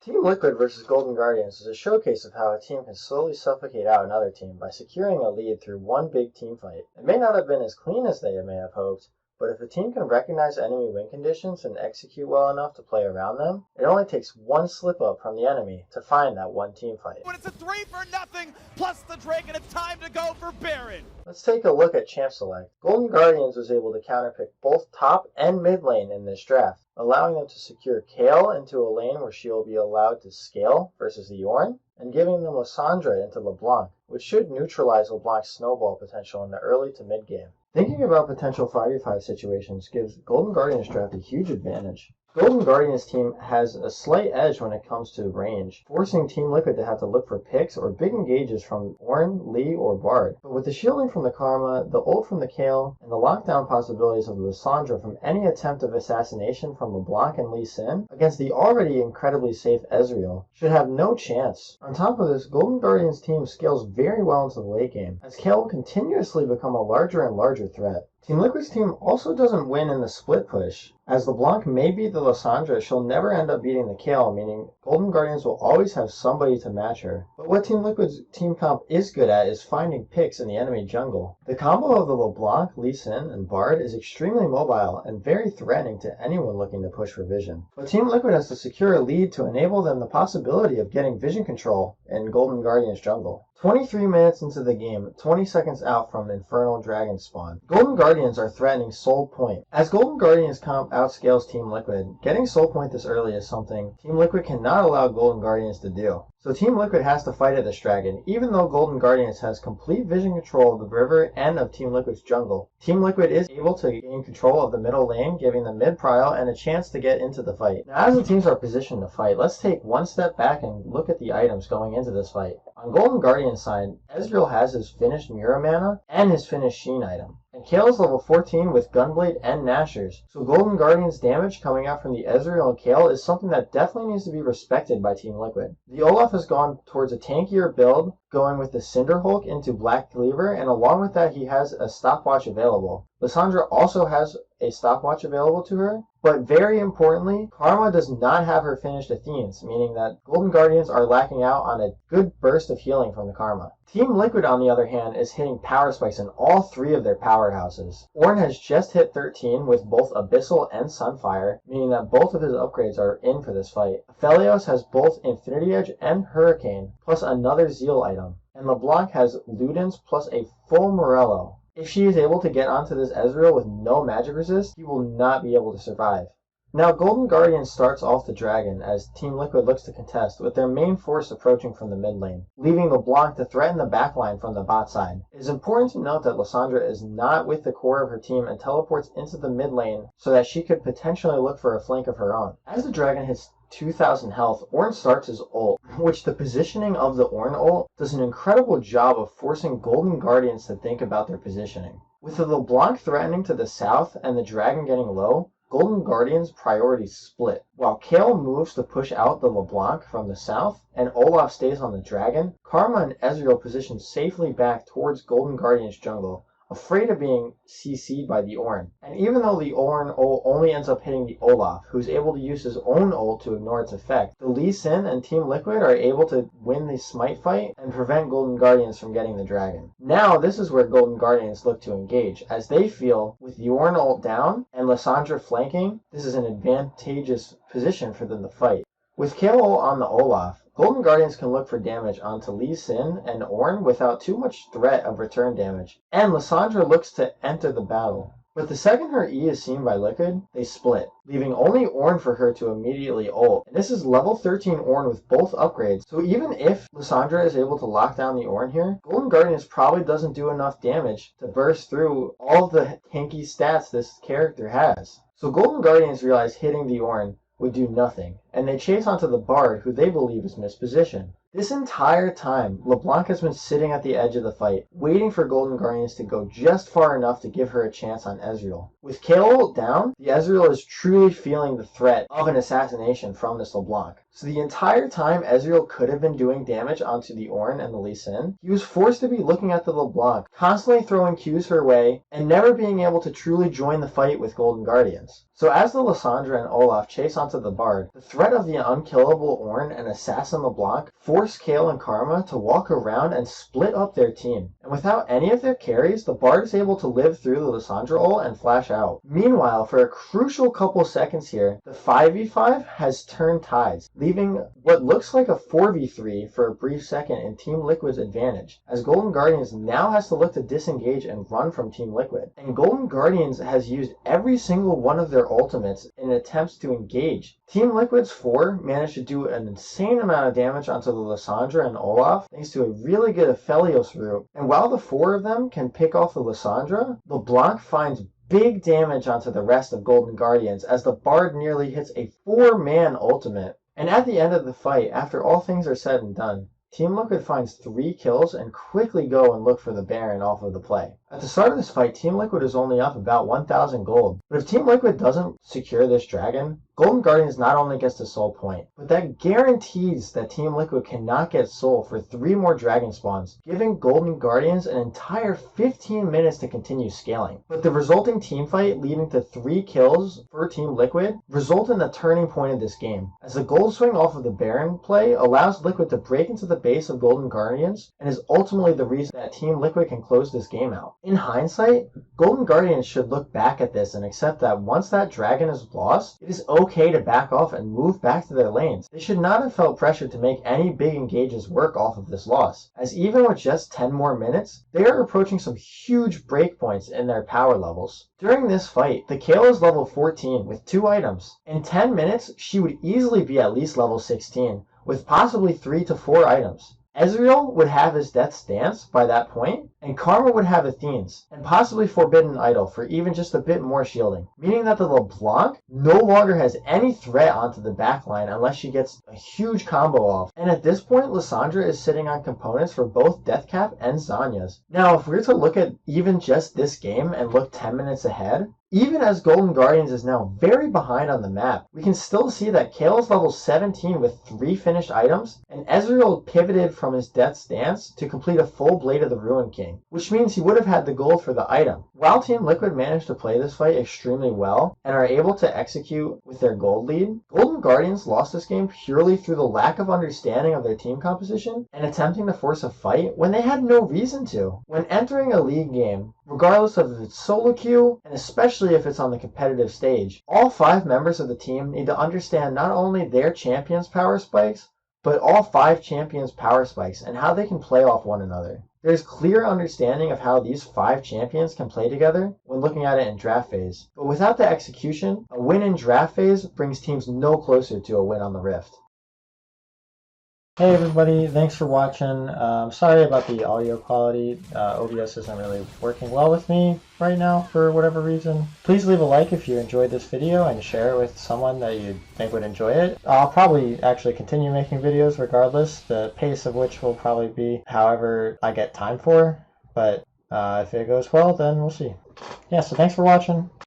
Team Liquid versus Golden Guardians is a showcase of how a team can slowly suffocate out another team by securing a lead through one big team fight. It may not have been as clean as they may have hoped, but if a team can recognize enemy win conditions and execute well enough to play around them, it only takes one slip up from the enemy to find that one team fight. But it's a 3-0 plus the Drake, and it's time to go for Baron. Let's take a look at Champ Select. Golden Guardians was able to counterpick both top and mid lane in this draft, allowing them to secure Kayle into a lane where she will be allowed to scale versus the Ornn, and giving them Lissandra into LeBlanc, which should neutralize LeBlanc's snowball potential in the early to mid game. Thinking about potential 5v5 situations gives Golden Guardians draft a huge advantage. Golden Guardians team has a slight edge when it comes to range, forcing Team Liquid to have to look for picks or big engages from Ornn, Lee, or Bard. But with the shielding from the Karma, the ult from the Kayle, and the lockdown possibilities of Lissandra from any attempt of assassination from LeBlanc and Lee Sin, against the already incredibly safe Ezreal, should have no chance. On top of this, Golden Guardians team scales very well into the late game, as Kayle will continuously become a larger and larger threat. Team Liquid's team also doesn't win in the split push. As LeBlanc may beat the Lissandra, she'll never end up beating the Kayle, meaning Golden Guardians will always have somebody to match her. But what Team Liquid's team comp is good at is finding picks in the enemy jungle. The combo of the LeBlanc, Lee Sin, and Bard is extremely mobile and very threatening to anyone looking to push for vision. But Team Liquid has to secure a lead to enable them the possibility of getting vision control in Golden Guardians jungle. 23 minutes into the game, 20 seconds out from Infernal Dragon spawn, Golden Guardians are threatening Soul Point. As Golden Guardians comp outscales Team Liquid, getting Soul Point this early is something Team Liquid cannot allow Golden Guardians to do. So Team Liquid has to fight at this dragon, even though Golden Guardians has complete vision control of the river and of Team Liquid's jungle. Team Liquid is able to gain control of the middle lane, giving them mid-prio and a chance to get into the fight. Now as the teams are positioned to fight, let's take one step back and look at the items going into this fight. On Golden Guardian's side, Ezreal has his finished Mira mana and his finished Sheen item. And Kayle is level 14 with Gunblade and Nashers, so Golden Guardian's damage coming out from the Ezreal and Kayle is something that definitely needs to be respected by Team Liquid. The Olaf has gone towards a tankier build, going with the Cinder Hulk into Black Cleaver, and along with that he has a stopwatch available. Lissandra also has a stopwatch available to her, but very importantly, Karma does not have her finished Athenes, meaning that Golden Guardians are lacking out on a good burst of healing from the Karma. Team Liquid, on the other hand, is hitting power spikes in all three of their powerhouses. Ornn has just hit 13 with both Abyssal and Sunfire, meaning that both of his upgrades are in for this fight. Aphelios has both Infinity Edge and Hurricane, plus another Zeal item. And LeBlanc has Ludens plus a full Morello. If she is able to get onto this Ezreal with no magic resist, he will not be able to survive. Now Golden Guardian starts off the dragon as Team Liquid looks to contest, with their main force approaching from the mid lane, leaving LeBlanc to threaten the backline from the bot side. It is important to note that Lissandra is not with the core of her team and teleports into the mid lane so that she could potentially look for a flank of her own. As the dragon hits 2000 health, Ornn starts his ult, which the positioning of the Ornn ult does an incredible job of forcing Golden Guardians to think about their positioning. With the LeBlanc threatening to the south and the dragon getting low, Golden Guardians' priorities split. While Kayle moves to push out the LeBlanc from the south and Olaf stays on the dragon, Karma and Ezreal position safely back towards Golden Guardians' jungle, afraid of being CC'd by the Ornn. And even though the Ornn ult only ends up hitting the Olaf, who's able to use his own ult to ignore its effect, the Lee Sin and Team Liquid are able to win the smite fight and prevent Golden Guardians from getting the dragon. Now this is where Golden Guardians look to engage, as they feel with the Ornn ult down and Lissandra flanking, this is an advantageous position for them to fight. With Kayle ult on the Olaf, Golden Guardians can look for damage onto Lee Sin and Ornn without too much threat of return damage, and Lissandra looks to enter the battle. But the second her E is seen by Liquid, they split, leaving only Ornn for her to immediately ult. And this is level 13 Ornn with both upgrades, so even if Lissandra is able to lock down the Ornn here, Golden Guardians probably doesn't do enough damage to burst through all the tanky stats this character has. So Golden Guardians realize hitting the Ornn would do nothing, and they chase onto the Bard, who they believe is mispositioned. This entire time, LeBlanc has been sitting at the edge of the fight, waiting for Golden Guardians to go just far enough to give her a chance on Ezreal. With Kayle ult down, the Ezreal is truly feeling the threat of an assassination from this LeBlanc. So the entire time Ezreal could have been doing damage onto the Ornn and the Lee Sin, he was forced to be looking at the LeBlanc, constantly throwing Qs her way, and never being able to truly join the fight with Golden Guardians. So as the Lissandra and Olaf chase onto the Bard, the threat of the unkillable Ornn and Assassin LeBlanc force Kayle and Karma to walk around and split up their team. And without any of their carries, the Bard is able to live through the Lissandra ult and flash out. Meanwhile, for a crucial couple seconds here, the 5v5 has turned tides, leaving what looks like a 4v3 for a brief second in Team Liquid's advantage, as Golden Guardians now has to look to disengage and run from Team Liquid. And Golden Guardians has used every single one of their ultimates in attempts to engage. Team Liquid's 4 managed to do an insane amount of damage onto the Lissandra and Olaf thanks to a really good Aphelios route, and while the 4 of them can pick off the Lissandra, LeBlanc finds big damage onto the rest of Golden Guardians as the Bard nearly hits a 4-man ultimate. And at the end of the fight, after all things are said and done, Team Liquid finds 3 kills and quickly go and look for the Baron off of the play. At the start of this fight, Team Liquid is only up about 1,000 gold, but if Team Liquid doesn't secure this dragon, Golden Guardians not only gets the soul point, but that guarantees that Team Liquid cannot get soul for 3 more dragon spawns, giving Golden Guardians an entire 15 minutes to continue scaling. But the resulting teamfight leading to 3 kills for Team Liquid result in the turning point of this game, as the gold swing off of the Baron play allows Liquid to break into the base of Golden Guardians and is ultimately the reason that Team Liquid can close this game out. In hindsight, Golden Guardians should look back at this and accept that once that dragon is lost, it is okay to back off and move back to their lanes. They should not have felt pressured to make any big engages work off of this loss, as even with just 10 more minutes, they are approaching some huge breakpoints in their power levels. During this fight, the Kayle is level 14 with 2 items. In 10 minutes, she would easily be at least level 16, with possibly 3 to 4 items. Ezreal would have his Death's Dance by that point, and Karma would have Athene's, and possibly Forbidden Idol for even just a bit more shielding, meaning that the LeBlanc no longer has any threat onto the backline unless she gets a huge combo off. And at this point, Lissandra is sitting on components for both Deathcap and Zanya's. Now, if we were to look at even just this game and look 10 minutes ahead, even as Golden Guardians is now very behind on the map, we can still see that Kayle is level 17 with 3 finished items, and Ezreal pivoted from his Death's Dance to complete a full Blade of the Ruin King, which means he would have had the gold for the item. While Team Liquid managed to play this fight extremely well and are able to execute with their gold lead, Golden Guardians lost this game purely through the lack of understanding of their team composition and attempting to force a fight when they had no reason to. When entering a league game, regardless of if it's solo queue, and especially if it's on the competitive stage, all 5 members of the team need to understand not only their champion's power spikes, but all 5 champions' power spikes and how they can play off one another. There's clear understanding of how these 5 champions can play together when looking at it in draft phase, but without the execution, a win in draft phase brings teams no closer to a win on the Rift. Hey everybody, thanks for watching. Sorry about the audio quality. OBS isn't really working well with me right now for whatever reason. Please leave a like if you enjoyed this video and share it with someone that you think would enjoy it. I'll probably actually continue making videos regardless, the pace of which will probably be however I get time for, but if it goes well, then we'll see. Yeah, so thanks for watching.